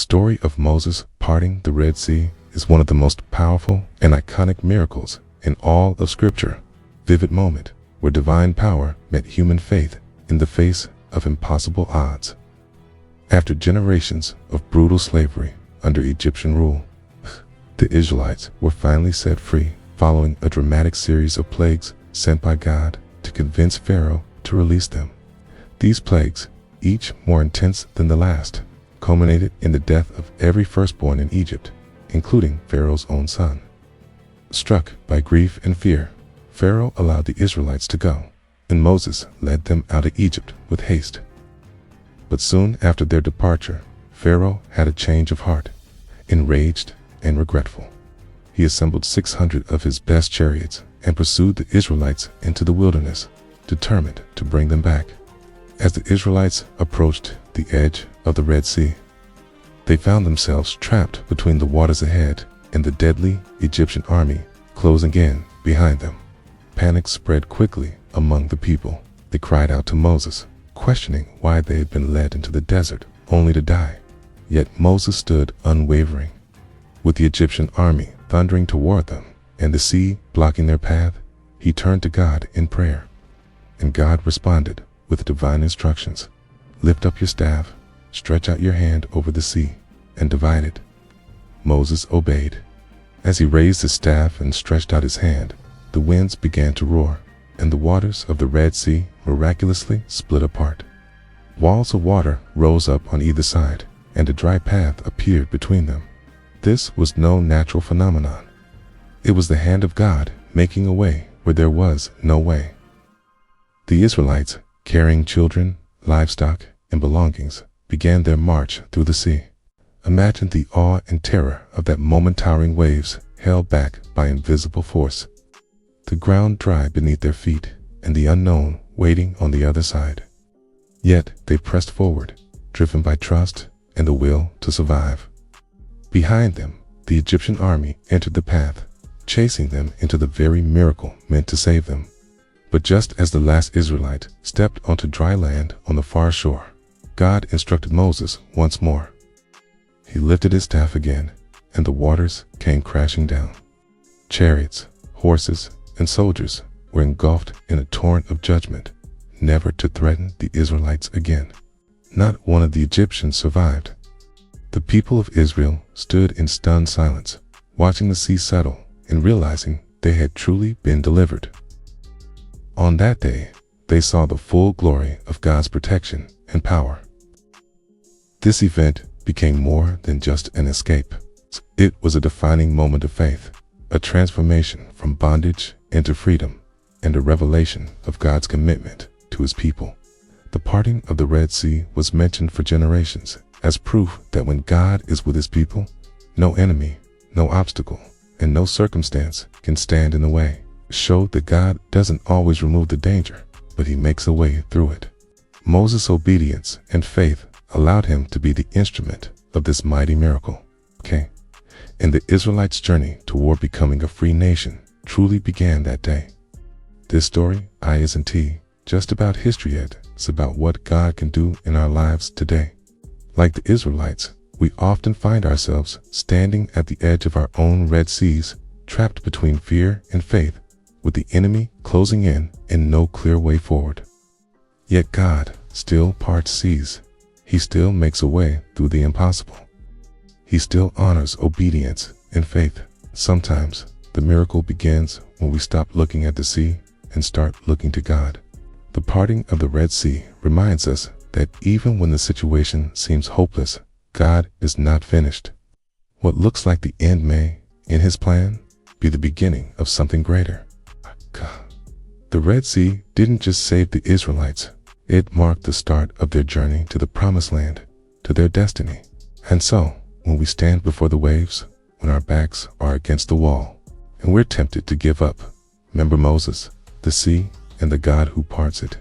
story of Moses parting the Red Sea is one of the most powerful and iconic miracles in all of Scripture. Vivid moment where divine power met human faith in the face of impossible odds. After generations of brutal slavery under Egyptian rule, the Israelites were finally set free following a dramatic series of plagues sent by God to convince Pharaoh to release them. These plagues, each more intense than the last, culminated in the death of every firstborn in Egypt, including Pharaoh's own son. Struck by grief and fear, Pharaoh allowed the Israelites to go, and Moses led them out of Egypt with haste. But soon after their departure, Pharaoh had a change of heart. Enraged and regretful, he assembled 600 of his best chariots and pursued the Israelites into the wilderness, determined to bring them back. As the Israelites approached the edge of the Red Sea, they found themselves trapped between the waters ahead and the deadly Egyptian army closing in behind them. Panic spread quickly among the people. They cried out to Moses, questioning why they had been led into the desert only to die. Yet Moses stood unwavering. With the Egyptian army thundering toward them and the sea blocking their path, he turned to God in prayer. And God responded with divine instructions. Lift up your staff, stretch out your hand over the sea, and divide it. Moses obeyed. As he raised his staff and stretched out his hand, the winds began to roar, and the waters of the Red Sea miraculously split apart. Walls of water rose up on either side, and a dry path appeared between them. This was no natural phenomenon. It was the hand of God making a way where there was no way. The Israelites, carrying children, livestock, and belongings, began their march through the sea. Imagine the awe and terror of that moment. Towering waves held back by invisible force. The ground dry beneath their feet, and the unknown waiting on the other side. Yet they pressed forward, driven by trust and the will to survive. Behind them, the Egyptian army entered the path, chasing them into the very miracle meant to save them. But just as the last Israelite stepped onto dry land on the far shore, God instructed Moses once more. He lifted his staff again, and the waters came crashing down. Chariots, horses, and soldiers were engulfed in a torrent of judgment, never to threaten the Israelites again. Not one of the Egyptians survived. The people of Israel stood in stunned silence, watching the sea settle and realizing they had truly been delivered. On that day, they saw the full glory of God's protection and power. This event became more than just an escape. It was a defining moment of faith, a transformation from bondage into freedom, and a revelation of God's commitment to his people. The parting of the Red Sea was mentioned for generations as proof that when God is with his people, no enemy, no obstacle, and no circumstance can stand in the way. It showed that God doesn't always remove the danger, but he makes a way through it. Moses' obedience and faith allowed him to be the instrument of this mighty miracle. And the Israelites' journey toward becoming a free nation truly began that day. This story isn't just about history yet. It's about what God can do in our lives today. Like the Israelites, we often find ourselves standing at the edge of our own Red Seas, trapped between fear and faith, with the enemy closing in and no clear way forward. Yet God still parts seas. He still makes a way through the impossible. He still honors obedience and faith. Sometimes the miracle begins when we stop looking at the sea and start looking to God. The parting of the Red Sea reminds us that even when the situation seems hopeless, God is not finished. What looks like the end may, in his plan, be the beginning of something greater. The Red Sea didn't just save the Israelites. It marked the start of their journey to the promised land, to their destiny. And so, when we stand before the waves, when our backs are against the wall, and we're tempted to give up, remember Moses, the sea, and the God who parts it.